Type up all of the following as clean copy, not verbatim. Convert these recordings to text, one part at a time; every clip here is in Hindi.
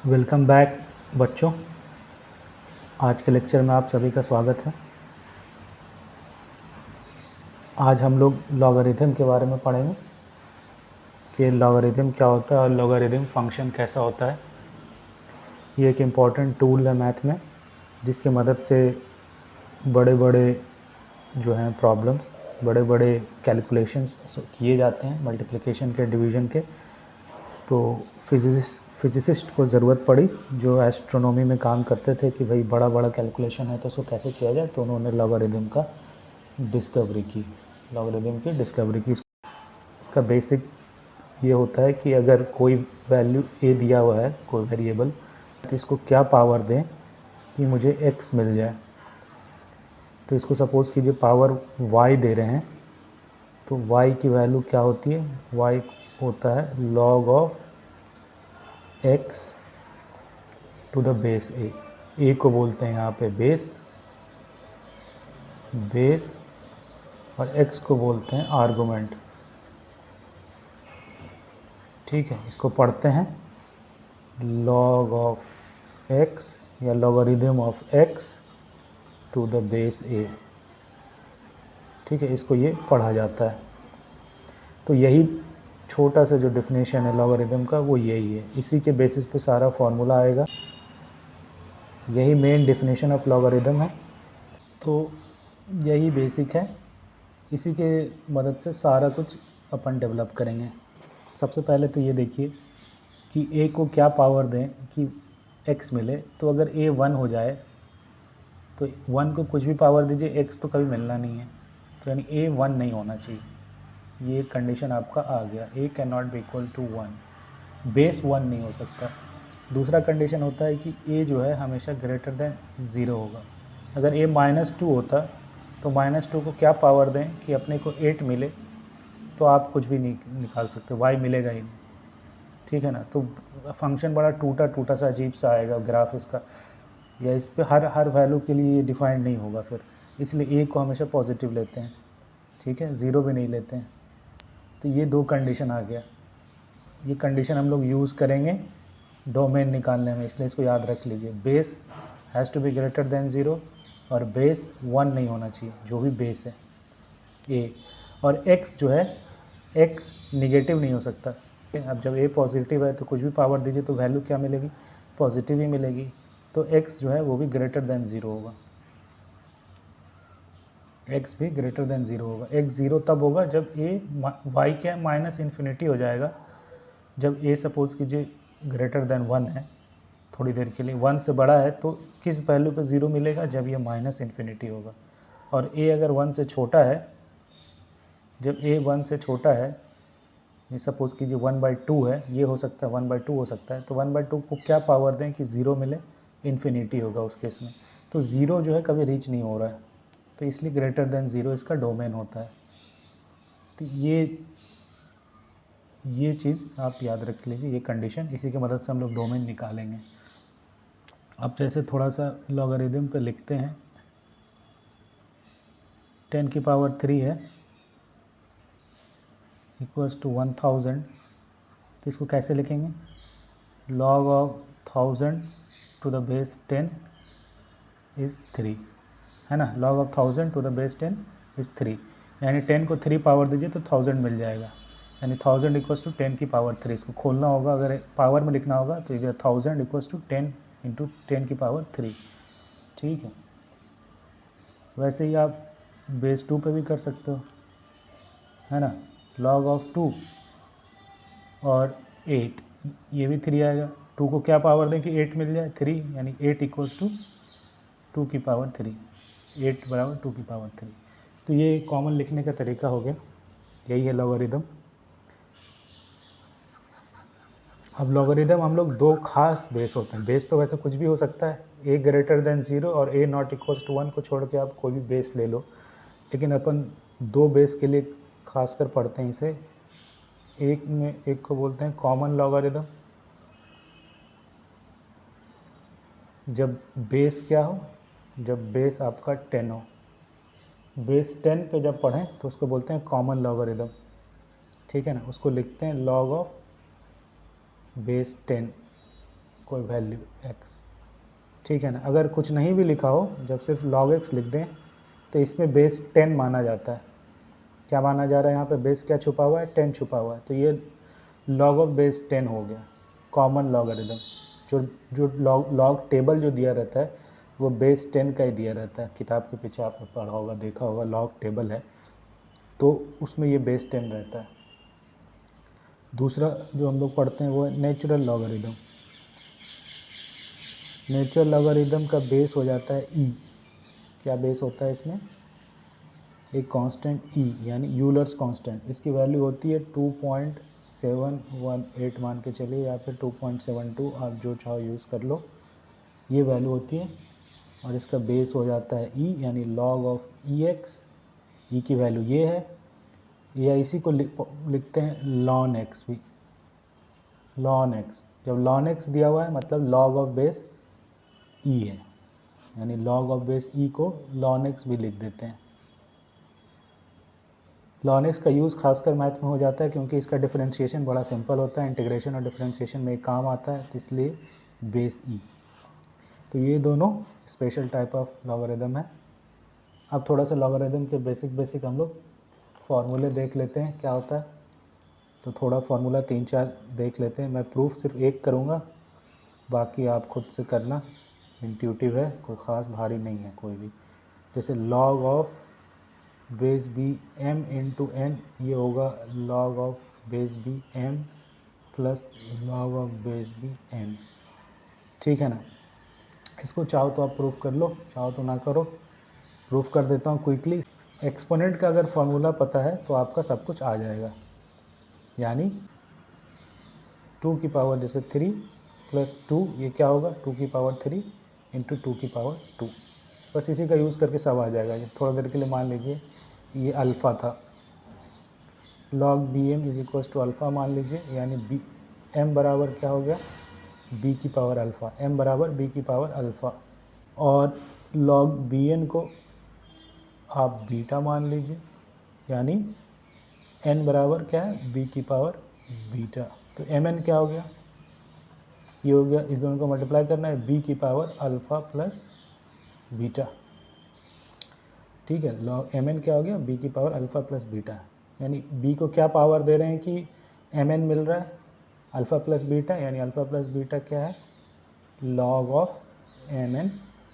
वेलकम बैक बच्चों। आज के लेक्चर में आप सभी का स्वागत है। आज हम लोग लॉगरिथम के बारे में पढ़ेंगे कि लॉगरिथम क्या होता है और लॉगरिथम फंक्शन कैसा होता है। ये एक इम्पॉर्टेंट टूल है मैथ में, जिसकी मदद से बड़े बड़े जो हैं प्रॉब्लम्स, बड़े बड़े कैलकुलेशंस किए जाते हैं, मल्टीप्लिकेशन के, डिवीज़न के। तो फिजिसिस्ट को ज़रूरत पड़ी जो एस्ट्रोनॉमी में काम करते थे कि भाई बड़ा बड़ा कैलकुलेशन है तो उसको कैसे किया जाए, तो उन्होंने लॉगरिथम का डिस्कवरी की, लॉगरिथम की डिस्कवरी की। इसका बेसिक ये होता है कि अगर कोई वैल्यू ए दिया हुआ है, कोई वेरिएबल, तो इसको क्या पावर दें कि मुझे एक्स मिल जाए। तो इसको सपोज़ कीजिए पावर वाई दे रहे हैं, तो वाई की वैल्यू क्या होती है, वाई होता है log of X to the base A को बोलते हैं यहाँ पे बेस, और एक्स को बोलते हैं आर्गुमेंट। ठीक है, इसको पढ़ते हैं लॉग ऑफ एक्स या logarithm of X to the base A. ठीक है, इसको ये पढ़ा जाता है। तो यही छोटा सा जो डेफिनेशन है लॉगरिथम का, वो यही है। इसी के बेसिस पे सारा फॉर्मूला आएगा। यही मेन डेफिनेशन ऑफ लॉगरिथम है। तो यही बेसिक है, इसी के मदद से सारा कुछ अपन डेवलप करेंगे। सबसे पहले तो ये देखिए कि ए को क्या पावर दें कि एक्स मिले। तो अगर ए 1 हो जाए तो 1 को कुछ भी पावर दीजिए, एक्स तो कभी मिलना नहीं है। तो यानी ए 1 नहीं होना चाहिए। ये कंडीशन आपका आ गया, A can not be equal to 1, base 1 नहीं हो सकता। दूसरा कंडीशन होता है कि ए जो है हमेशा ग्रेटर देन 0 होगा। अगर ए -2 होता तो -2 को क्या पावर दें कि अपने को 8 मिले, तो आप कुछ भी नहीं निकाल सकते, वाई मिलेगा ही नहीं। ठीक है ना। तो फंक्शन बड़ा टूटा टूटा सा अजीब सा आएगा ग्राफ इसका, या इस पे हर वैल्यू के लिए ये डिफाइंड नहीं होगा फिर। इसलिए ए को हमेशा पॉजिटिव लेते हैं। ठीक है, ज़ीरो भी नहीं लेते हैं। तो ये दो कंडीशन आ गया। ये कंडीशन हम लोग यूज़ करेंगे डोमेन निकालने में, इसलिए इसको याद रख लीजिए। Base has to be greater than 0 और बेस 1 नहीं होना चाहिए, जो भी बेस है ए। और x जो है, x निगेटिव नहीं हो सकता। अब जब a पॉजिटिव है तो कुछ भी पावर दीजिए तो वैल्यू क्या मिलेगी, पॉजिटिव ही मिलेगी। तो x जो है वो भी ग्रेटर देन 0 होगा, x भी ग्रेटर देन 0 होगा। x 0 तब होगा जब a y क्या माइनस इन्फिनिटी हो जाएगा। जब a सपोज कीजिए ग्रेटर देन 1 है, थोड़ी देर के लिए 1 से बड़ा है, तो किस वैल्यू पे 0 मिलेगा, जब ये माइनस इन्फिनिटी होगा। और a अगर 1 से छोटा है, जब a 1 से छोटा है, ये सपोज कीजिए 1/2 है, ये हो सकता है 1/2 हो सकता है। तो 1/2 को क्या पावर दें कि 0 मिले, इन्फिनिटी होगा उस केस में। तो 0 जो है कभी रीच नहीं हो रहा है, तो इसलिए ग्रेटर देन 0 इसका डोमेन होता है। तो ये चीज़ आप याद रख लीजिए, ये कंडीशन, इसी की मदद से हम लोग डोमेन निकालेंगे। अब जैसे थोड़ा सा लॉगरिथम पे लिखते हैं, 10 की पावर 3 है इक्वल्स टू 1000। तो इसको कैसे लिखेंगे, log of 1000 to the base 10 is 3, है ना। Log of 1000 to the base 10 is 3, यानी 10 को 3 पावर दीजिए तो 1000 मिल जाएगा। यानी 1000 इक्वल्स टू 10 की पावर 3। इसको खोलना होगा, अगर पावर में लिखना होगा तो इधर 1000 इक्वल्स टू 10 इंटू 10 की पावर 3। ठीक है, वैसे ही आप बेस 2 पे भी कर सकते हो, है ना। लॉग ऑफ 2 और 8, ये भी 3 आएगा। 2 को क्या पावर दें कि 8 मिल जाए, 3, यानी 8 इक्वल्स टू 2 की पावर 3, 8 बराबर 2 की पावर 3। तो ये कॉमन लिखने का तरीका हो गया, यही है लॉगरिथम। अब लॉगरिथम हम लोग दो खास बेस होते हैं। बेस तो वैसे कुछ भी हो सकता है, ए ग्रेटर देन 0 और ए नॉट इक्वल्स टू 1 को छोड़ के आप कोई भी बेस ले लो, लेकिन अपन दो बेस के लिए खासकर पढ़ते हैं इसे। एक को बोलते हैं कॉमन लॉगरिथम, जब बेस क्या हो, जब बेस आपका 10 हो। बेस 10 पे जब पढ़ें तो उसको बोलते हैं कॉमन लॉगरिथम। ठीक है ना, उसको लिखते हैं लॉग ऑफ बेस 10। कोई वैल्यू x, ठीक है ना। अगर कुछ नहीं भी लिखा हो, जब सिर्फ log x लिख दें तो इसमें बेस 10 माना जाता है। क्या माना जा रहा है यहाँ पे, बेस क्या छुपा हुआ है, 10 छुपा हुआ है, तो ये log ऑफ बेस 10 हो गया, कॉमन लॉगरिदम। जो लॉग टेबल जो दिया रहता है वो बेस 10 का ही दिया रहता है। किताब के पीछे आपने पढ़ा होगा, देखा होगा, लॉग टेबल है तो उसमें ये बेस 10 रहता है। दूसरा जो हम लोग पढ़ते हैं वो है नेचुरल लॉगरिदम। नेचुरल लॉगरिदम का बेस हो जाता है ई। क्या बेस होता है इसमें, एक कांस्टेंट ई, यानी यूलर्स कांस्टेंट। इसकी वैल्यू होती है 2.718 मान के चलिए, या फिर 2.72, आप जो चाहो यूज़ कर लो, ये वैल्यू होती है। और इसका बेस हो जाता है ई, यानी लॉग ऑफ ई एक्स। ई की वैल्यू ये है, या इसी को लिखते हैं लॉन एक्स भी। लॉन एक्स, जब लॉन एक्स दिया हुआ है मतलब लॉग ऑफ बेस ई है, यानी लॉग ऑफ बेस ई को लॉन एक्स भी लिख देते हैं। लॉन एक्स का यूज़ खासकर मैथ में हो जाता है क्योंकि इसका डिफरेंशिएशन बड़ा सिंपल होता है, इंटीग्रेशन और डिफरेंशिएशन में एक काम आता है, तो इसलिए बेस ई। तो ये दोनों स्पेशल टाइप ऑफ लॉगरिदम है। अब थोड़ा सा लॉगरिदम के बेसिक हम लोग फार्मूले देख लेते हैं क्या होता है। तो थोड़ा फार्मूला 3-4 देख लेते हैं। मैं प्रूफ सिर्फ एक करूँगा, बाकी आप खुद से करना, इंट्यूटिव है, कोई ख़ास भारी नहीं है कोई भी। जैसे log of base b m into n, ये होगा log of base b m plus log of base b n, ठीक है ना। इसको चाहो तो आप प्रूफ कर लो, चाहो तो ना करो, प्रूफ कर देता हूँ क्विकली। एक्सपोनेंट का अगर फॉर्मूला पता है तो आपका सब कुछ आ जाएगा, यानी 2 की पावर जैसे 3 प्लस 2, ये क्या होगा 2 की पावर 3 इंटू 2 की पावर 2। बस इसी का यूज़ करके सब आ जाएगा। जैसे थोड़ा देर के लिए मान लीजिए ये अल्फ़ा था, log b m is equals to alpha मान लीजिए, यानी बी एम बराबर क्या हो गया, बी की पावर अल्फ़ा, एम बराबर बी की पावर अल्फ़ा। और log बी एन को आप बीटा मान लीजिए, यानी एन बराबर क्या है, बी की पावर बीटा। तो एम एन क्या हो गया, ये हो गया, इस दोनों को मल्टीप्लाई करना है, बी की पावर अल्फ़ा प्लस बीटा, ठीक है। लॉग एम एन क्या हो गया, बी की पावर अल्फ़ा प्लस बीटा, यानी बी को क्या पावर दे रहे हैं कि एम एन मिल रहा है अल्फ़ा प्लस बीटा, यानी अल्फ़ा प्लस बीटा क्या है, log of m n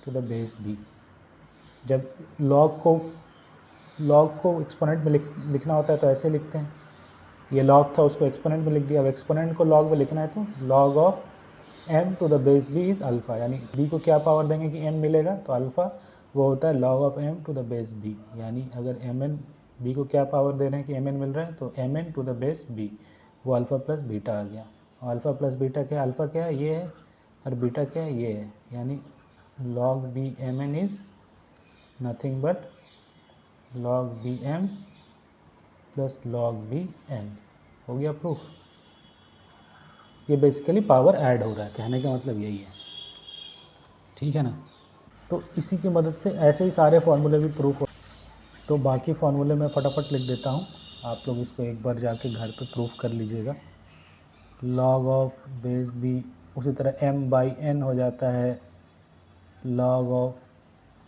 to the base b. जब लॉग को एक्सपोनेंट में लिखना होता है तो ऐसे लिखते हैं, ये लॉग था उसको एक्सपोनेंट में लिख दिया। अब एक्सपोनेंट को लॉग में लिखना है तो log of m to the base b is alpha, यानी b को क्या पावर देंगे कि m मिलेगा, तो अल्फ़ा वो होता है log of m to the base b। यानी अगर mn, b को क्या पावर दे रहे हैं कि mn मिल रहा है, तो mn to the base b, वो अल्फ़ा प्लस बीटा आ गया। और अल्फ़ा प्लस बीटा क्या है, अल्फ़ा क्या है ये है, और बीटा क्या है ये है, यानी log b mn is nothing but log b m plus log b n। हो गया प्रूफ। ये बेसिकली पावर ऐड हो रहा है, कहने का मतलब यही है, ठीक है ना। तो इसी की मदद से ऐसे ही सारे फार्मूले भी प्रूफ हो। तो बाकी फार्मूले मैं फटाफट लिख देता हूँ, आप लोग इसको एक बार जाके घर पे प्रूफ कर लीजिएगा। log ऑफ बेस बी, उसी तरह m बाई n हो जाता है log of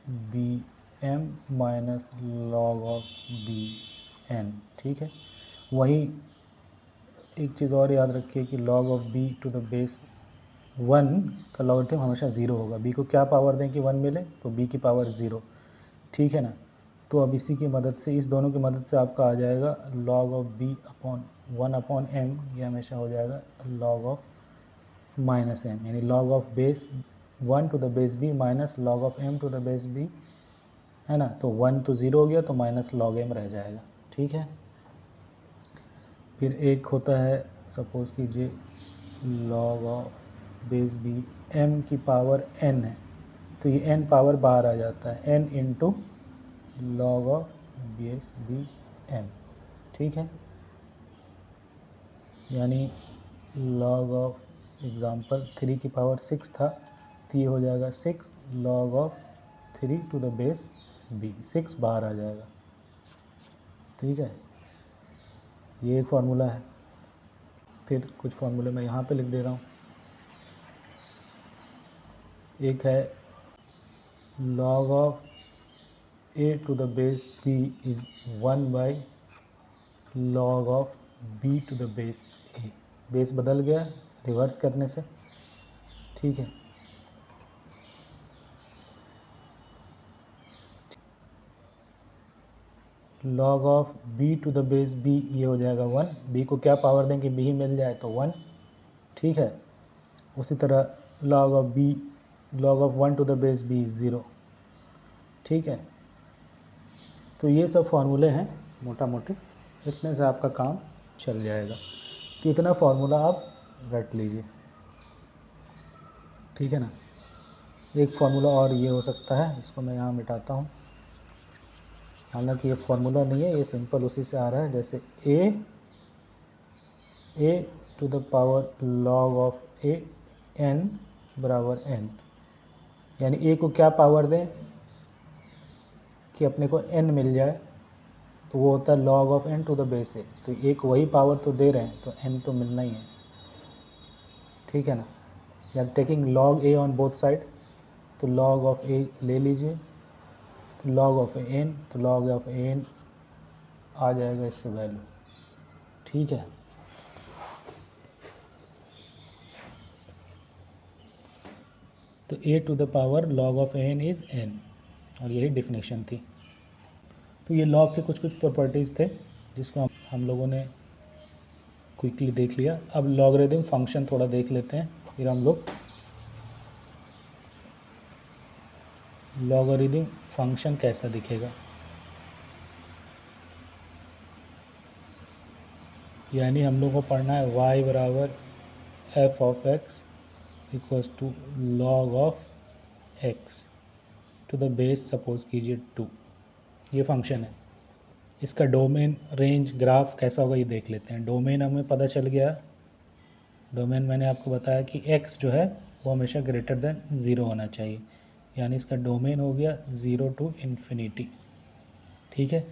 b m minus log of b n, ठीक है। वही एक चीज़ और याद रखिए कि log of b to the base 1 का लॉगरिथम हमेशा 0 होगा। b को क्या पावर दें कि 1 मिले, तो b की पावर 0, ठीक है ना। तो अब इसी की मदद से, इस दोनों की मदद से आपका आ जाएगा log of b upon 1 upon m, ये हमेशा हो जाएगा log ऑफ माइनस m, यानी log of base 1 to the base b minus log of m to the base b, है ना। तो 1 तो 0 हो गया, तो माइनस log m रह जाएगा, ठीक है। फिर एक होता है, सपोज़ कीजिए log of base b m की पावर n है, तो ये n पावर बाहर आ जाता है, n into log of base b m, ठीक है। यानी log ऑफ एग्ज़ाम्पल 3 की पावर 6 था, तो ये हो जाएगा 6 log of 3 to the base b, 6 बाहर आ जाएगा, ठीक है। ये एक फार्मूला है। फिर कुछ फार्मूले मैं यहाँ पे लिख दे रहा हूँ। एक है log of a to the base b is 1 by log of b to the base a। Base बदल गया रिवर्स करने से, ठीक है। log of b to the base b ये हो जाएगा 1। b को क्या पावर दें कि b ही मिल जाए तो 1, ठीक है। उसी तरह log of 1 to the base b is 0, ठीक है। तो ये सब फार्मूले हैं मोटा मोटी, इतने से आपका काम चल जाएगा। तो इतना फार्मूला आप रट लीजिए, ठीक है ना। एक फार्मूला और ये हो सकता है, इसको मैं यहाँ मिटाता हूँ। हालांकि ये फार्मूला नहीं है, ये सिंपल उसी से आ रहा है, जैसे a to the power log of a n बराबर n, यानी a को क्या पावर दें कि अपने को n मिल जाए, तो वो होता है log of n to the base a। तो a को वही पावर तो दे रहे हैं, तो n तो मिलना ही है, ठीक है ना। या taking log a on both side, तो log ऑफ a ले लीजिए, तो log ऑफ n, तो log ऑफ n आ जाएगा इससे वैल्यू, ठीक है। तो a to the power log of n is n, और यही डिफिनेशन थी। तो ये लॉग के कुछ कुछ प्रॉपर्टीज़ थे जिसको हम लोगों ने क्विकली देख लिया। अब लॉगरिदम फंक्शन थोड़ा देख लेते हैं, फिर हम लोग लॉगरिदम फंक्शन कैसा दिखेगा। यानी हम लोग को पढ़ना है y बराबर f of x equals to log of x to the base suppose कीजिए 2। ये फंक्शन है, इसका डोमेन रेंज ग्राफ कैसा होगा ये देख लेते हैं। डोमेन हमें पता चल गया, डोमेन मैंने आपको बताया कि x जो है वो हमेशा ग्रेटर देन 0 होना चाहिए, यानी इसका डोमेन हो गया 0 टू इन्फिनिटी, ठीक है।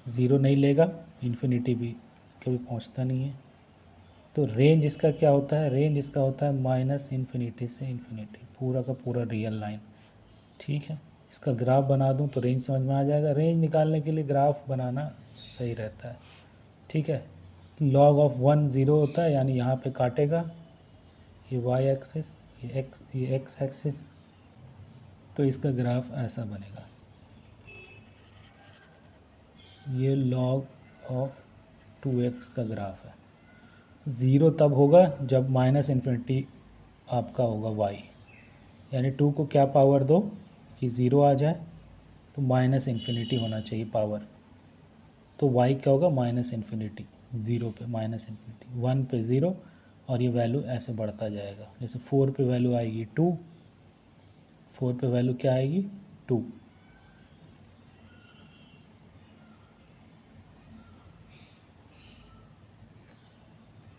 0 नहीं लेगा, इन्फिनिटी भी कभी पहुंचता नहीं है। तो रेंज इसका क्या होता है, रेंज इसका होता है माइनस इन्फिनिटी से इन्फिनिटी, पूरा का पूरा रियल लाइन, ठीक है। इसका ग्राफ बना दूं तो रेंज समझ में आ जाएगा। रेंज निकालने के लिए ग्राफ बनाना सही रहता है, ठीक है। log ऑफ 1 0 होता है, यानी यहाँ पे काटेगा, ये y एक्सिस, ये x एक्सिस, तो इसका ग्राफ ऐसा बनेगा। ये log ऑफ 2x का ग्राफ है। 0 तब होगा जब माइनस इन्फिनिटी आपका होगा y, यानी 2 को क्या पावर दो कि 0 आ जाए, तो माइनस इन्फिनिटी होना चाहिए पावर। तो y क्या होगा, माइनस इन्फिनिटी, 0 पे माइनस इन्फिनिटी, 1 पे 0, और ये वैल्यू ऐसे बढ़ता जाएगा। जैसे 4 पे वैल्यू आएगी 2, 4 पे वैल्यू क्या आएगी 2,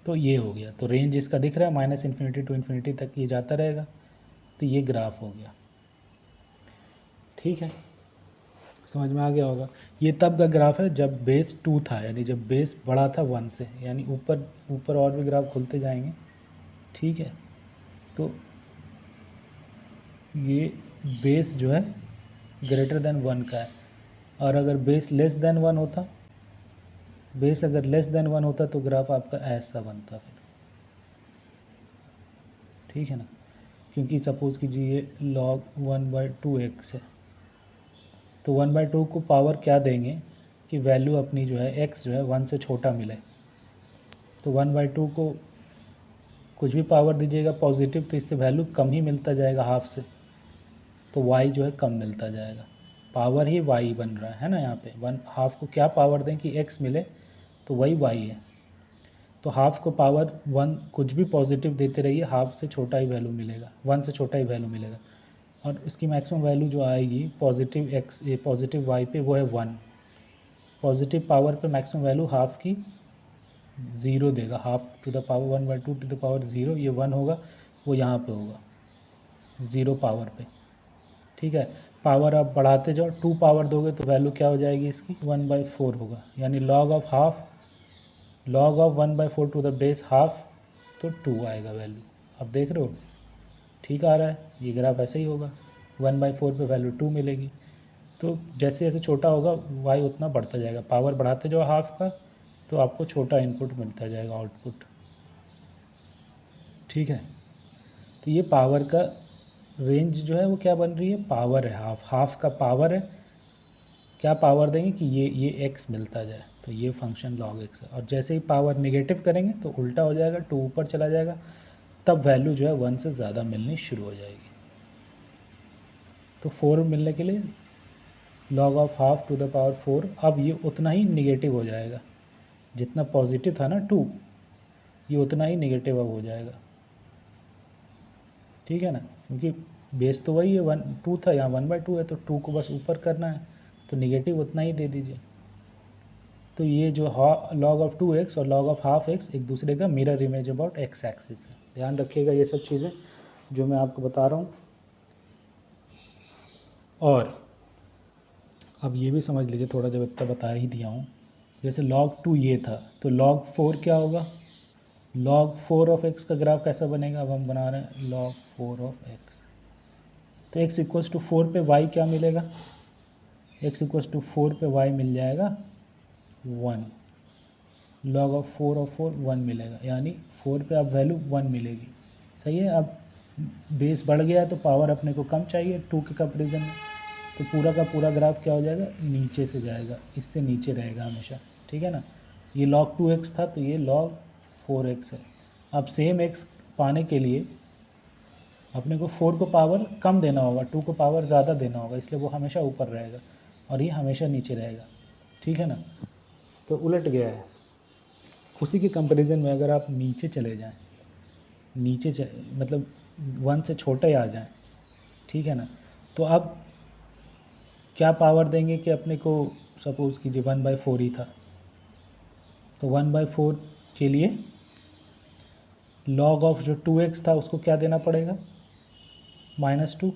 तो ये हो गया। तो रेंज इसका दिख रहा है माइनस इन्फिनिटी टू इन्फिनिटी तक ये जाता रहेगा, तो ये ग्राफ हो गया, ठीक है। समझ में आ गया होगा। ये तब का ग्राफ है जब बेस 2 था, यानी जब बेस बड़ा था 1 से, यानी ऊपर ऊपर और भी ग्राफ खुलते जाएंगे, ठीक है। तो ये बेस जो है ग्रेटर देन 1 का है, और अगर बेस लेस देन 1 होता, बेस अगर लेस देन 1 होता तो ग्राफ आपका ऐसा बनता फिर, ठीक है ना। क्योंकि सपोज़ कीजिए ये log 1/2x है, तो 1/2 को पावर क्या देंगे कि वैल्यू अपनी जो है x जो है 1 से छोटा मिले। तो 1/2 को कुछ भी पावर दीजिएगा पॉजिटिव, तो इससे वैल्यू कम ही मिलता जाएगा हाफ से, तो y जो है कम मिलता जाएगा। पावर ही y बन रहा है ना यहाँ पे। 1 हाफ को क्या पावर दें कि x मिले, तो वही y है। तो हाफ को पावर 1 कुछ भी पॉजिटिव देते रहिए, हाफ से छोटा ही वैल्यू मिलेगा, 1 से छोटा ही वैल्यू मिलेगा। और इसकी मैक्सिमम वैल्यू जो आएगी पॉजिटिव x पॉजिटिव y पे, वो है 1। पॉजिटिव पावर पे मैक्सिमम वैल्यू हाफ की 0 देगा, half to the power 1/2 to the power 0, ये 1 होगा, वो यहाँ पे होगा 0 पावर पे, ठीक है। पावर आप बढ़ाते जाओ, 2 पावर दोगे तो वैल्यू क्या हो जाएगी इसकी 1/4 होगा, यानी log of half, log of 1/4 to the base half, तो 2 आएगा वैल्यू। अब देख रहे हो, ठीक आ रहा है, ये ग्राफ ऐसे ही होगा, 1/4 पे वैल्यू 2 मिलेगी। तो जैसे जैसे छोटा होगा y उतना बढ़ता जाएगा, पावर बढ़ाते जाओ हाफ का तो आपको छोटा इनपुट मिलता जाएगा, आउटपुट। ठीक है, तो ये पावर का रेंज जो है वो क्या बन रही है, पावर है, हाफ का पावर है। क्या पावर देंगे कि ये x मिलता जाए, तो ये फंक्शन log x है। और जैसे ही पावर नेगेटिव करेंगे तो उल्टा हो जाएगा, 2 ऊपर चला जाएगा, तब वैल्यू जो है 1 से ज़्यादा मिलनी शुरू हो जाएगी। तो 4 मिलने के लिए log of half to the power 4, अब ये उतना ही निगेटिव हो जाएगा, जितना पॉजिटिव था ना 2, ये उतना ही निगेटिव अब हो जाएगा। ठीक है ना, क्योंकि बेस तो वही है, 2 था, यहाँ 1/2 है, तो 2 को बस ऊपर करना है, तो निगेटिव उतना ही दे दीजिए। तो ये जो log ऑफ 2x और log ऑफ हाफ x एक दूसरे का mirror image about x axis है। ध्यान रखिएगा ये सब चीज़ें जो मैं आपको बता रहा हूँ। और अब ये भी समझ लीजिए, थोड़ा जब इतना बता ही दिया हूँ, जैसे log 2 ये था, तो log 4 क्या होगा, log 4 ऑफ x का ग्राफ कैसा बनेगा, अब हम बना रहे हैं log 4 ऑफ x। तो x इक्वल्स टू 4 पे y क्या मिलेगा, x इक्वल्स टू 4 पे y मिल जाएगा 1, log ऑफ 4 1 मिलेगा, यानी 4 पे अब वैल्यू 1 मिलेगी। सही है, अब बेस बढ़ गया है तो पावर अपने को कम चाहिए 2 के कंपेरिजन में, तो पूरा का पूरा ग्राफ क्या हो जाएगा, नीचे से जाएगा, इससे नीचे रहेगा हमेशा। ठीक है ना, ये log 2x था तो ये log 4x है। अब सेम x पाने के लिए अपने को 4 को पावर कम देना होगा, 2 को पावर ज़्यादा देना होगा, इसलिए वो हमेशा ऊपर रहेगा और ये हमेशा नीचे रहेगा। ठीक है ना, तो उलट गया है। उसी के कंपैरिजन में अगर आप नीचे चले जाएं, मतलब 1 से छोटे आ जाएं, ठीक है ना, तो अब क्या पावर देंगे कि अपने को, सपोज़ कीजिए 1/4 ही था, तो 1/4 के लिए log ऑफ जो 2x था उसको क्या देना पड़ेगा, -2।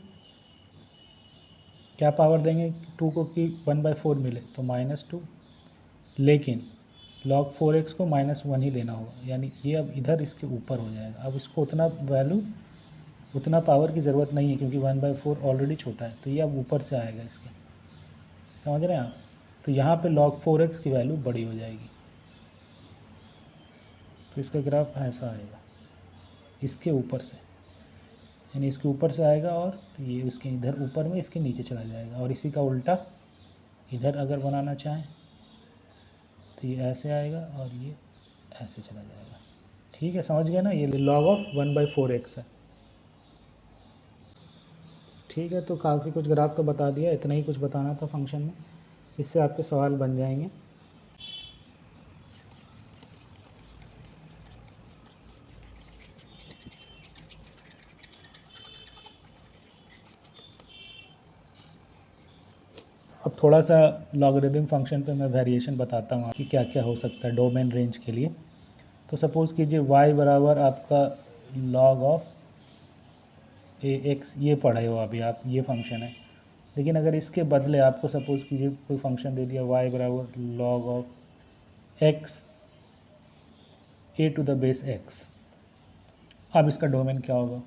क्या पावर देंगे 2 को कि 1/4 मिले, तो -2, लेकिन log 4x को -1 ही देना होगा, यानी ये अब इधर इसके ऊपर हो जाएगा। अब इसको उतना वैल्यू, उतना पावर की ज़रूरत नहीं है क्योंकि 1/4 ऑलरेडी छोटा है, तो ये अब ऊपर से आएगा इसके। समझ रहे हैं आप, तो यहाँ पे log 4x की वैल्यू बड़ी हो जाएगी, तो इसका ग्राफ ऐसा आएगा, इसके ऊपर से, यानी इसके ऊपर से आएगा और ये इसके इधर ऊपर में इसके नीचे चला जाएगा। और इसी का उल्टा इधर अगर बनाना चाहें तो ये ऐसे आएगा और ये ऐसे चला जाएगा। ठीक है, समझ गए ना, ये log ऑफ 1/4x है। ठीक है, तो काफ़ी कुछ ग्राफ तो बता दिया, इतना ही कुछ बताना था फंक्शन में, इससे आपके सवाल बन जाएंगे। अब थोड़ा सा लॉगरिदम फंक्शन पे मैं वेरिएशन बताता हूँ कि क्या क्या हो सकता है डोमेन रेंज के लिए। तो सपोज़ कीजिए y बराबर आपका log ऑफ ax, ये पढ़े हो अभी आप, ये फंक्शन है। लेकिन अगर इसके बदले आपको सपोज़ कीजिए कोई फंक्शन दे दिया y बराबर log ऑफ x a⁻x, अब इसका डोमेन क्या होगा,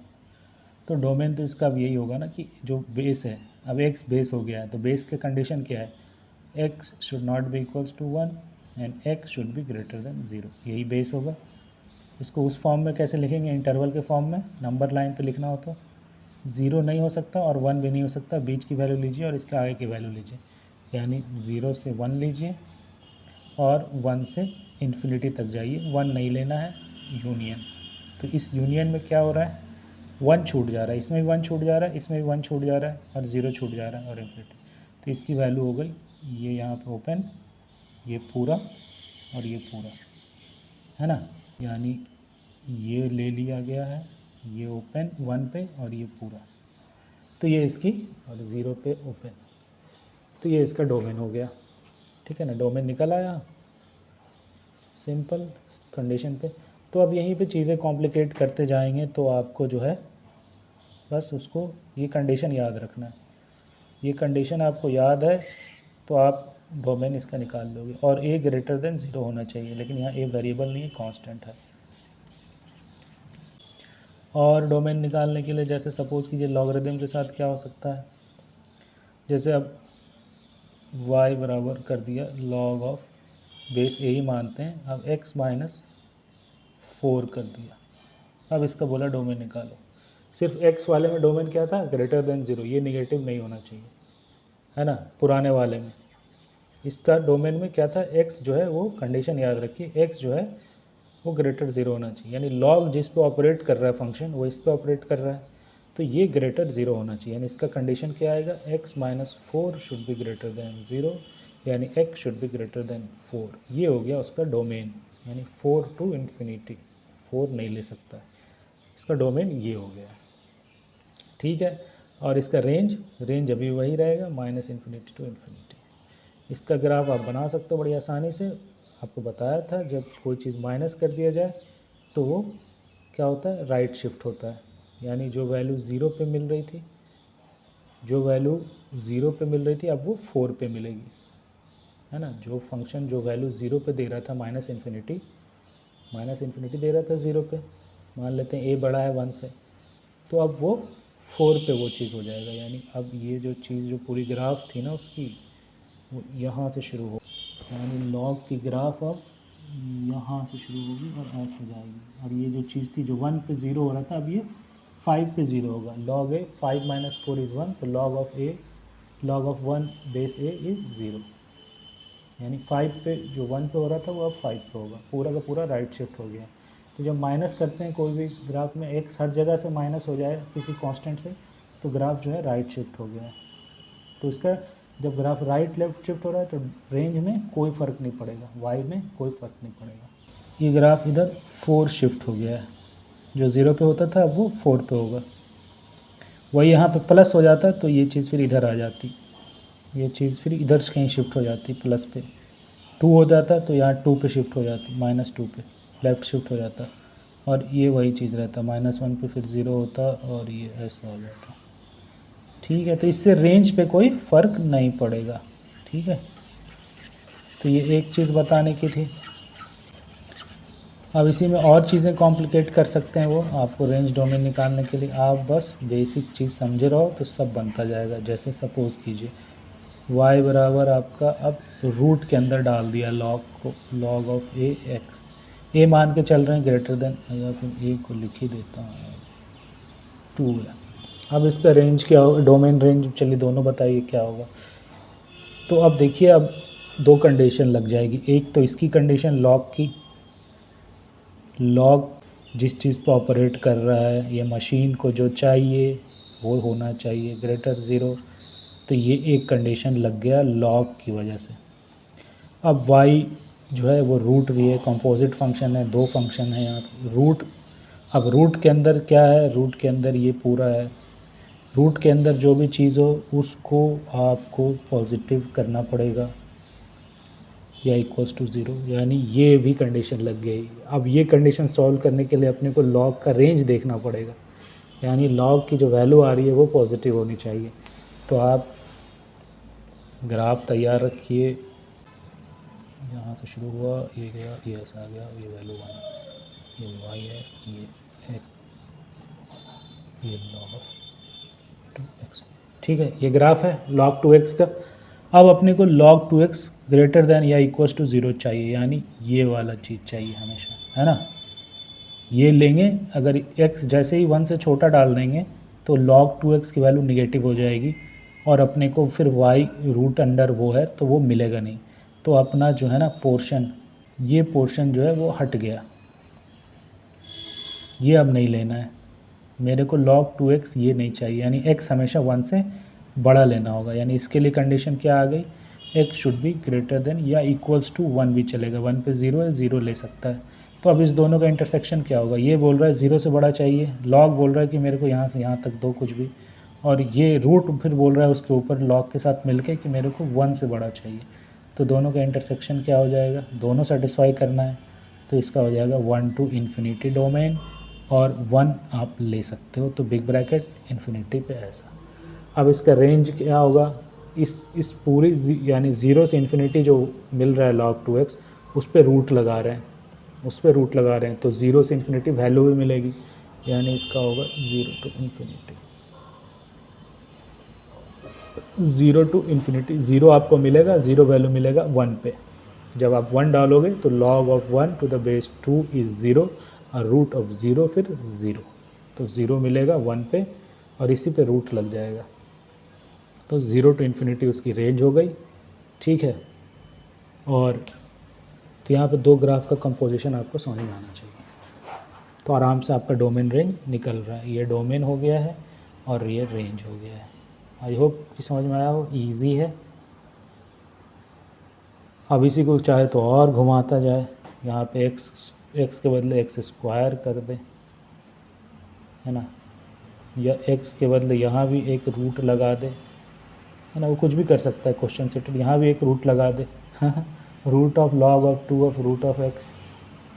तो डोमेन तो इसका अब यही होगा ना कि जो बेस है, अब x बेस हो गया है, तो बेस के कंडीशन क्या है, x should not be equals to 1 and x should be greater than 0, यही बेस होगा। इसको उस फॉर्म में कैसे लिखेंगे, इंटरवल के फॉर्म में, नंबर लाइन पे लिखना हो तो 0 नहीं हो सकता और 1 भी नहीं हो सकता, बीच की वैल्यू लीजिए और इसके आगे की वैल्यू लीजिए, यानी 0 से 1 लीजिए और 1 से इन्फिनिटी तक जाइए, 1 नहीं लेना है, यूनियन। तो इस यूनियन में क्या हो रहा है, 1 छूट जा रहा है, इसमें भी 1 छूट जा रहा है, इसमें भी 1 छूट जा रहा है और 0 छूट जा रहा है और इन्फिनिटी। तो इसकी वैल्यू हो गई ये यहाँ पे ओपन, ये पूरा और ये पूरा, है ना, यानी ये ले लिया गया है, ये ओपन 1 पे और ये पूरा, तो ये इसकी, और 0 पे ओपन, तो ये इसका डोमेन हो गया। ठीक है ना, डोमेन निकल आया सिंपल कंडीशन पे। तो अब यहीं पे चीज़ें कॉम्प्लिकेट करते जाएंगे तो आपको जो है बस उसको ये कंडीशन याद रखना है, ये कंडीशन आपको याद है तो आप डोमेन इसका निकाल लोगे। और a ग्रेटर देन 0 होना चाहिए, लेकिन यहाँ a वेरिएबल नहीं है, कांस्टेंट है। और डोमेन निकालने के लिए जैसे सपोज कीजिए लॉगरिदम के साथ क्या हो सकता है, जैसे अब y बराबर कर दिया लॉग ऑफ बेस ए ही मानते हैं, अब x माइनस 4 कर दिया। अब इसका बोला डोमेन निकालो। सिर्फ x वाले में डोमेन क्या था, ग्रेटर देन 0, ये निगेटिव नहीं होना चाहिए, है ना। पुराने वाले में इसका डोमेन में क्या था, x जो है वो कंडीशन याद रखिए, x जो है वो ग्रेटर 0 होना चाहिए, यानी लॉग जिस पे ऑपरेट कर रहा है फंक्शन वो इस पे ऑपरेट कर रहा है, तो ये ग्रेटर 0 होना चाहिए। यानी इसका कंडीशन क्या आएगा, x minus 4 should be greater than 0, यानी x should be greater then 4। ये हो गया उसका डोमेन, यानी 4 टू इन्फिनिटी, 4 नहीं ले सकता, इसका डोमेन ये हो गया, ठीक है। और इसका रेंज अभी वही रहेगा, माइनस इन्फिनिटी टू इन्फिनिटी। इसका ग्राफ आप बना सकते हो बड़ी आसानी से, आपको बताया था जब कोई चीज़ माइनस कर दिया जाए तो वो क्या होता है, राइट शिफ्ट होता है, यानी जो वैल्यू 0 पे मिल रही थी, अब वो 4 पे मिलेगी, है ना। जो फंक्शन जो वैल्यू 0 पे दे रहा था, माइनस इन्फिनिटी दे रहा था 0 पे, मान लेते हैं a बड़ा है 1 से, तो अब वो 4 पे वो चीज़ हो जाएगा। यानी अब ये जो चीज़ जो पूरी ग्राफ थी ना उसकी, वो यहाँ से शुरू हो, यानी लॉग की ग्राफ अब यहाँ से शुरू होगी और ऐसे जाएगी, और ये जो चीज़ थी जो 1 पे 0 हो रहा था, अब ये 5 पे 0 होगा। लॉग ए 5 माइनस 4 इज़ 1, तो log of 1 base A is 0, यानी 5 पे जो 1 पे हो रहा था वो अब 5 पे होगा, पूरा का पूरा राइट शिफ्ट हो गया। तो जब माइनस करते हैं कोई भी ग्राफ में, एक हर जगह से माइनस हो जाए किसी कांस्टेंट से, तो ग्राफ जो है राइट शिफ्ट हो गया है। तो इसका जब ग्राफ राइट लेफ्ट शिफ्ट हो रहा है तो रेंज में कोई फ़र्क नहीं पड़ेगा, वाई में कोई फ़र्क नहीं पड़ेगा। ये ग्राफ इधर 4 शिफ्ट हो गया है, जो 0 पे होता था अब वो 4 पे होगा। वही यहाँ पे प्लस हो जाता तो ये चीज़ फिर इधर आ जाती, ये चीज़ फिर इधर से कहीं शिफ्ट हो जाती, प्लस पे 2 हो जाता तो यहाँ 2 पे शिफ्ट हो जाती, -2 पे लेफ़्ट शिफ्ट हो जाता, और ये वही चीज़ रहता, -1 पे फिर 0 होता और ये ऐसा हो जाता, ठीक है। तो इससे रेंज पे कोई फ़र्क नहीं पड़ेगा, ठीक है। तो ये एक चीज़ बताने की थी। अब इसी में और चीज़ें कॉम्प्लिकेट कर सकते हैं वो आपको रेंज डोमेन निकालने के लिए, आप बस बेसिक चीज़ समझे रहो तो सब बनता जाएगा। जैसे सपोज़ कीजिए y बराबर आपका, अब रूट के अंदर डाल दिया लॉग को, लॉग ऑफ ए एक्स, ए मान के चल रहे हैं ग्रेटर देन, या फिर ए को लिख ही देता हूँ 2 है। अब इसका रेंज क्या होगा, डोमेन रेंज, चलिए दोनों बताइए क्या होगा। तो अब देखिए, अब दो कंडीशन लग जाएगी, एक तो इसकी कंडीशन लॉग की, लॉग जिस चीज़ पर ऑपरेट कर रहा है या मशीन को जो चाहिए वो होना चाहिए ग्रेटर 0, तो ये एक कंडीशन लग गया लॉग की वजह से। अब y जो है वो रूट भी है, कंपोजिट फंक्शन है, दो फंक्शन है यहाँ पे रूट। अब रूट के अंदर क्या है, रूट के अंदर ये पूरा है, रूट के अंदर जो भी चीज़ हो उसको आपको पॉजिटिव करना पड़ेगा या इक्वल्स टू 0, यानी ये भी कंडीशन लग गई। अब ये कंडीशन सॉल्व करने के लिए अपने को लॉग का रेंज देखना पड़ेगा, यानी लॉग की जो वैल्यू आ रही है वो पॉजिटिव होनी चाहिए। तो आप ग्राफ तैयार रखिए, यहाँ से शुरू हुआ, ये गया, ये ऐसा आ गया, ये वैल्यू 1, ये y है, ये log ऑफ 2x, ठीक है। ये ग्राफ है log 2x का। अब अपने को log 2x ग्रेटर देन या इक्वल्स टू 0 चाहिए, यानी ये वाला चीज़ चाहिए हमेशा, है ना। ये लेंगे, अगर x जैसे ही 1 से छोटा डाल देंगे तो log 2x की वैल्यू निगेटिव हो जाएगी, और अपने को फिर y रूट अंडर वो है तो वो मिलेगा नहीं। तो अपना जो है ना पोर्शन, ये पोर्शन जो है वो हट गया, ये अब नहीं लेना है मेरे को। log 2x ये नहीं चाहिए, यानी x हमेशा 1 से बड़ा लेना होगा। यानी इसके लिए कंडीशन क्या आ गई, x should be greater then या इक्वल्स टू 1 भी चलेगा, 1 पे 0 है, 0 ले सकता है। तो अब इस दोनों का इंटरसेक्शन क्या होगा, ये बोल रहा है 0 से बड़ा चाहिए, log बोल रहा है कि मेरे को यहाँ से यहाँ तक दो कुछ भी, और ये रूट फिर बोल रहा है उसके ऊपर log के साथ मिलके कि मेरे को 1 से बड़ा चाहिए। तो दोनों का इंटरसेक्शन क्या हो जाएगा, दोनों सेटिस्फाई करना है, तो इसका हो जाएगा 1 टू इन्फिनिटी डोमेन, और 1 आप ले सकते हो, तो बिग ब्रैकेट इन्फिनिटी पे ऐसा। अब इसका रेंज क्या होगा, इस पूरी यानी 0 से इन्फिनिटी जो मिल रहा है log 2x, उस पर रूट लगा रहे हैं, तो 0 से इन्फिनिटी वैल्यू भी मिलेगी, यानी इसका होगा 0 to infinity, 0 to infinity। 0 आपको मिलेगा, 0 वैल्यू मिलेगा 1 पे। जब आप 1 डालोगे तो log of 1 to the base 2 is 0 और रूट ऑफ 0 फिर 0, तो 0 मिलेगा 1 पे और इसी पे रूट लग जाएगा। तो 0 to infinity उसकी रेंज हो गई, ठीक है। और तो यहाँ पे दो ग्राफ का कंपोजिशन आपको समझ में आना चाहिए। तो आराम से आपका डोमेन रेंज निकल रहा है। ये डोमेन हो गया है और ये रेंज हो गया है। आई होप कि समझ में आया हो, ईजी है। अब इसी को चाहे तो और घुमाता जाए, यहाँ पे एक्स के बदले एक्स स्क्वायर कर दे, है ना, या एक्स के बदले यहाँ भी एक रूट लगा दे, है ना, वो कुछ भी कर सकता है क्वेश्चन सेटेड। यहाँ भी एक रूट लगा दे root of log of 2 of root of X,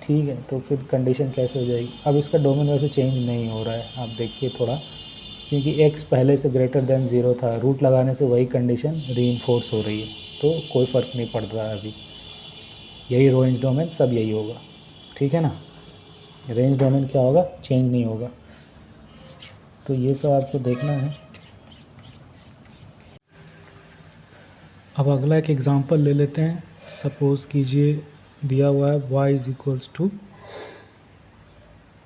ठीक है। तो फिर कंडीशन कैसे हो जाएगी? अब इसका डोमेन वैसे चेंज नहीं हो रहा है, आप देखिए थोड़ा, क्योंकि x पहले से ग्रेटर देन 0 था, रूट लगाने से वही कंडीशन रीइंफोर्स हो रही है, तो कोई फ़र्क नहीं पड़ रहा है अभी। यही रेंज डोमेन सब यही होगा, ठीक है ना। रेंज डोमेन क्या होगा? चेंज नहीं होगा। तो ये सब आपको देखना है। अब अगला एक एग्जांपल ले लेते हैं। सपोज़ कीजिए दिया हुआ है y is equals to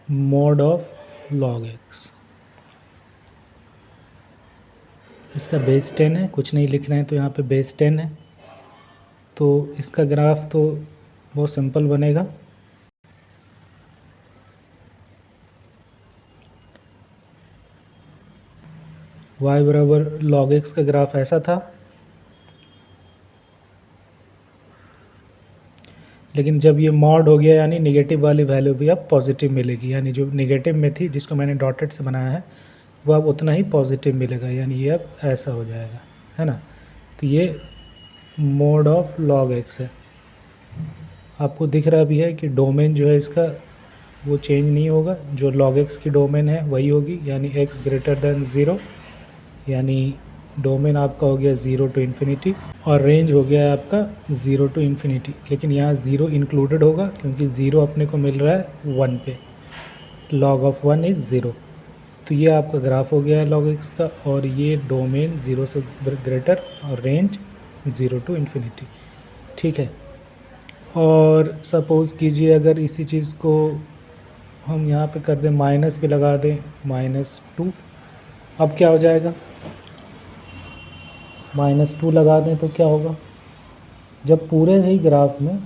mod of log x। इसका बेस 10 है, कुछ नहीं लिख रहे हैं तो यहाँ पे बेस 10 है। तो इसका ग्राफ तो बहुत सिंपल बनेगा। y बराबर log x का ग्राफ ऐसा था, लेकिन जब ये मॉड हो गया यानी निगेटिव वाली वैल्यू भी अब पॉजिटिव मिलेगी, यानी जो निगेटिव में थी जिसको मैंने डॉटेड से बनाया है वो अब उतना ही पॉजिटिव मिलेगा, यानी ये अब ऐसा हो जाएगा, है ना। तो ये मोड ऑफ log x है। आपको दिख रहा भी है कि डोमेन जो है इसका वो चेंज नहीं होगा, जो log x की डोमेन है वही होगी, यानी x ग्रेटर देन 0, यानी डोमेन आपका हो गया 0 to इन्फिनिटी और रेंज हो गया है आपका 0 to इन्फिनिटी। लेकिन यहाँ 0 इंक्लूडेड होगा क्योंकि 0 अपने को मिल रहा है 1 पे, log ऑफ 1 इज़ 0। तो ये आपका ग्राफ हो गया है log x का, और ये डोमेन 0 से ग्रेटर और रेंज 0 to इन्फिनिटी, ठीक है। और सपोज़ कीजिए अगर इसी चीज़ को हम यहाँ पे कर दें, माइनस भी लगा दें, -2, अब क्या हो जाएगा? -2 लगा दें तो क्या होगा? जब पूरे ही ग्राफ में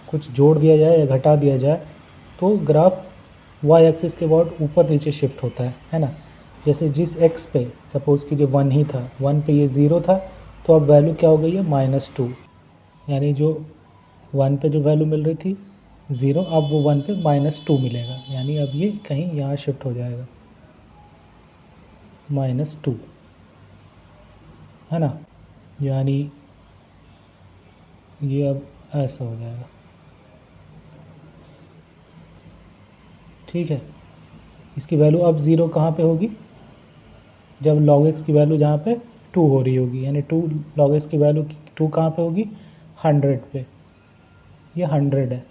कुछ जोड़ दिया जाए या घटा दिया जाए तो ग्राफ y एक्सिस के अबाउट ऊपर नीचे शिफ्ट होता है ना। जैसे जिस x पे सपोज़ कीजिए 1 ही था, 1 पे ये 0 था, तो अब वैल्यू क्या हो गई है? -2, यानी जो 1 पे जो वैल्यू मिल रही थी 0, अब वो 1 पे -2 मिलेगा, यानी अब ये कहीं यहाँ शिफ्ट हो जाएगा, -2, है ना। यानी ये अब ऐसा हो जाएगा, ठीक है। इसकी वैल्यू अब 0 कहाँ पे होगी? जब log x की वैल्यू जहाँ पे 2 हो रही होगी, यानी 2 log x की वैल्यू 2 कहाँ पे होगी? 100 पे। ये 100 है,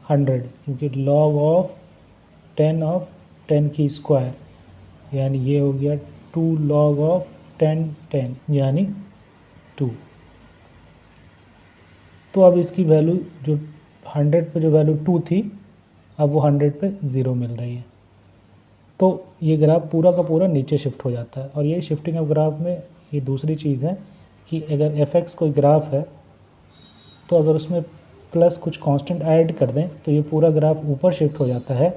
100, क्योंकि log ऑफ 10 की स्क्वायर, यानी ये हो गया 2 log ऑफ 10 यानी 2। तो अब इसकी वैल्यू जो 100 पे जो वैल्यू 2 थी, अब वो 100 पे 0 मिल रही है। तो ये ग्राफ पूरा का पूरा नीचे शिफ्ट हो जाता है। और ये शिफ्टिंग ऑफ ग्राफ में ये दूसरी चीज़ है कि अगर fx कोई ग्राफ है तो अगर उसमें प्लस कुछ कांस्टेंट ऐड कर दें तो ये पूरा ग्राफ ऊपर शिफ्ट हो जाता है,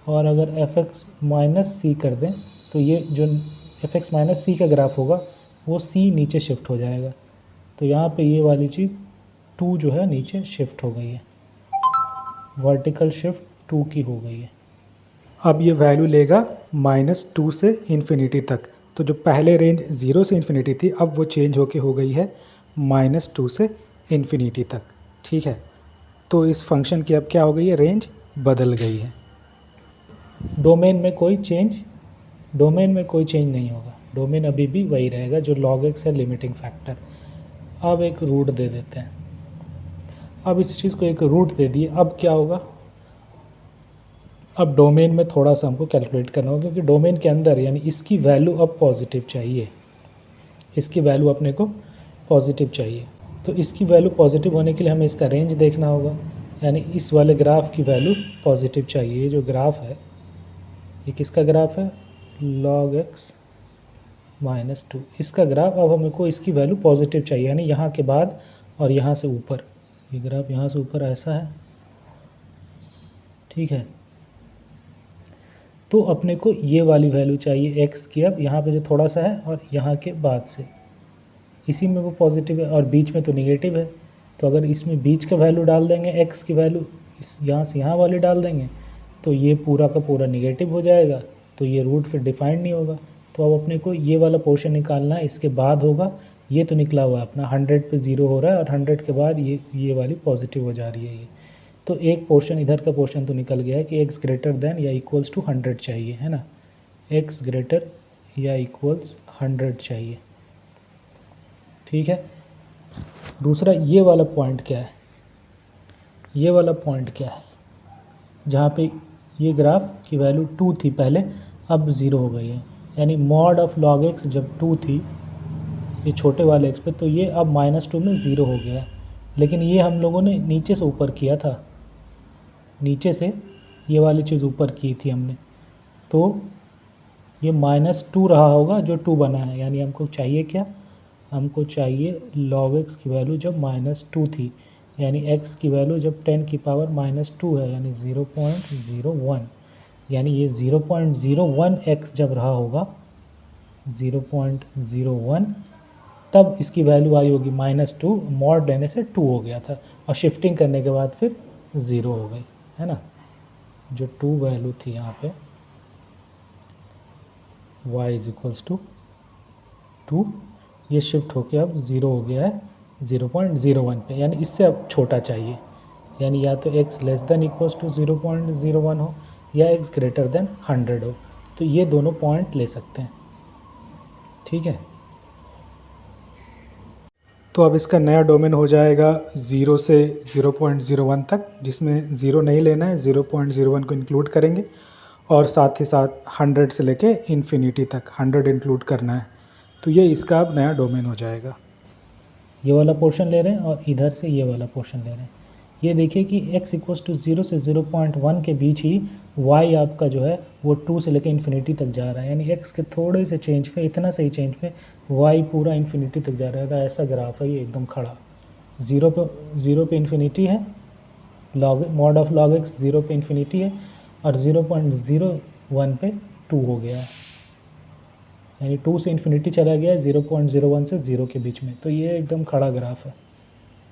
और अगर fx माइनस सी कर दें तो ये जो fx माइनस सी का ग्राफ होगा वो c नीचे शिफ्ट हो जाएगा। तो यहाँ पे ये वाली चीज़ 2 जो है नीचे शिफ्ट हो गई है, वर्टिकल शिफ्ट 2 की हो गई है। अब ये वैल्यू लेगा -2 से इन्फिनिटी तक। तो जो पहले रेंज 0 से इन्फिनिटी थी अब वो चेंज होके हो गई है -2 से इन्फिनिटी तक, ठीक है। तो इस फंक्शन की अब क्या हो गई है? रेंज बदल गई है। डोमेन में कोई चेंज नहीं होगा, डोमेन अभी भी वही रहेगा जो log x है, लिमिटिंग फैक्टर। अब एक रूट दे देते हैं। अब इस चीज़ को एक रूट दे दिए, अब क्या होगा? अब डोमेन में थोड़ा सा हमको कैलकुलेट करना होगा, क्योंकि डोमेन के अंदर यानी इसकी वैल्यू अब पॉजिटिव चाहिए, इसकी वैल्यू अपने को पॉजिटिव चाहिए। तो इसकी वैल्यू पॉजिटिव होने के लिए हमें इसका रेंज देखना होगा, यानी इस वाले ग्राफ की वैल्यू पॉजिटिव चाहिए। ये जो ग्राफ है ये किसका ग्राफ है, log x -2, इसका ग्राफ। अब हमें को इसकी वैल्यू पॉजिटिव चाहिए, यानी यहाँ के बाद और यहाँ से ऊपर, ये ग्राफ यहाँ से ऊपर ऐसा है, ठीक है। तो अपने को ये वाली वैल्यू चाहिए x की, अब यहाँ पे जो थोड़ा सा है और यहाँ के बाद से इसी में वो पॉजिटिव है और बीच में तो निगेटिव है। तो अगर इसमें बीच का वैल्यू डाल देंगे, x की वैल्यू इस यहाँ से यहाँ वाली डाल देंगे, तो ये पूरा का पूरा निगेटिव हो जाएगा, तो ये रूट फिर डिफाइंड नहीं होगा। तो अब अपने को ये वाला पोर्शन निकालना है, इसके बाद होगा। ये तो निकला हुआ है अपना 100 पे 0 हो रहा है, और 100 के बाद ये वाली पॉजिटिव हो जा रही है ये। तो एक पोर्शन इधर का पोर्शन तो निकल गया है कि x ग्रेटर देन या इक्वल्स टू 100 चाहिए, है ना, x ग्रेटर या इक्वल्स 100 चाहिए, ठीक है। दूसरा ये वाला पॉइंट क्या है, ये वाला पॉइंट क्या है, जहाँ पे ये ग्राफ की वैल्यू 2 थी पहले, अब 0 हो गई है, यानी मॉड ऑफ log x जब 2 थी ये छोटे वाले x पे, तो ये अब -2 में 0 हो गया है। लेकिन ये हम लोगों ने नीचे से ऊपर किया था, नीचे से ये वाली चीज़ ऊपर की थी हमने, तो ये -2 रहा होगा जो 2 बना है। यानी हमको चाहिए क्या, हमको चाहिए log x की वैल्यू जब -2 थी, यानी x की वैल्यू जब 10 की पावर -2 है, यानी 0.01, यानी ये 0.01 x जब रहा होगा 0.01, तब इसकी वैल्यू आई होगी -2, मॉड लेने से 2 हो गया था, और शिफ्टिंग करने के बाद फिर 0 हो गई, है ना। जो 2 वैल्यू थी यहाँ पे y = 2, ये शिफ्ट होके अब 0 हो गया है 0.01 पे, यानी इससे अब छोटा चाहिए, यानी या तो x <= 0.01 हो या x greater than 100 हो। तो ये दोनों पॉइंट ले सकते हैं, ठीक है। तो अब इसका नया डोमेन हो जाएगा 0 से 0.01 तक, जिसमें 0 नहीं लेना है, 0.01 को इंक्लूड करेंगे, और साथ ही साथ 100 से लेके इन्फिनिटी तक 100 इंक्लूड करना है। तो ये इसका अब नया डोमेन हो जाएगा। ये वाला पोर्शन ले रहे हैं और इधर से ये वाला पोर्शन ले रहे हैं। ये देखिए कि x = 0 से 0.1 के बीच ही y आपका जो है वो 2 से लेकर इन्फिनिटी तक जा रहा है, यानी x के थोड़े से चेंज पे, इतना सही चेंज पे y पूरा इन्फिनिटी तक जा रहा है। ऐसा ग्राफ है ये एकदम खड़ा, 0 पे इन्फिनिटी है, मॉड ऑफ log x 0 पे इन्फिनिटी है, और 0.01 पे 2 हो गया है, यानी 2 से इन्फिनिटी चला गया है 0.01 से 0 के बीच में। तो ये एकदम खड़ा ग्राफ है,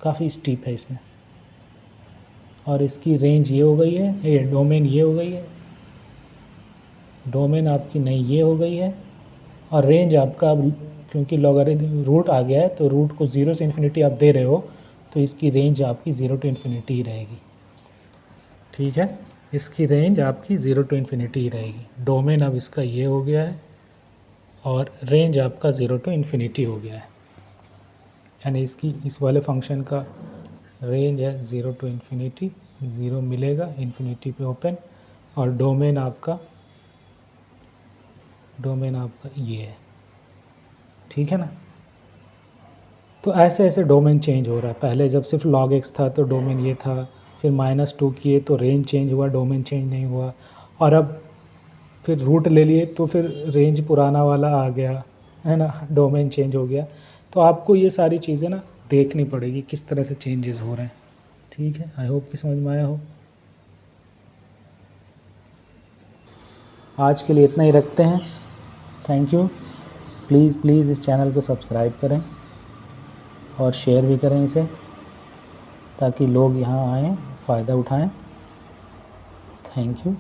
काफ़ी स्टीप है इसमें, और इसकी रेंज ये हो गई है, ये डोमेन ये हो गई है, डोमेन आपकी नहीं ये हो गई है, और रेंज आपका अब क्योंकि लॉगरिथम रूट आ गया है, तो रूट को 0 से इन्फिनिटी आप दे रहे हो, तो इसकी रेंज आपकी 0 to इन्फिनिटी ही रहेगी, ठीक है। इसकी रेंज आपकी 0 to इन्फिनिटी ही रहेगी। डोमेन अब इसका ये हो गया है और रेंज आपका 0 to इन्फिनिटी हो गया है, यानी इसकी इस वाले फंक्शन का रेंज है 0 to इन्फिनिटी, 0 मिलेगा इन्फिनिटी पे ओपन, और डोमेन आपका ये है, ठीक है ना। तो ऐसे ऐसे डोमेन चेंज हो रहा है। पहले जब सिर्फ log x था तो डोमेन ये था, फिर -2 किए तो रेंज चेंज हुआ, डोमेन चेंज नहीं हुआ, और अब फिर रूट ले लिए तो फिर रेंज पुराना वाला आ गया, है ना, डोमेन चेंज हो गया। तो आपको ये सारी चीज़ें ना देखनी पड़ेगी किस तरह से चेंजेस हो रहे हैं, ठीक है। आई होप कि समझ में आया हो। आज के लिए इतना ही रखते हैं, थैंक यू। प्लीज़ इस चैनल को सब्सक्राइब करें और शेयर भी करें इसे, ताकि लोग यहाँ आएँ, फ़ायदा उठाएं। Thank you.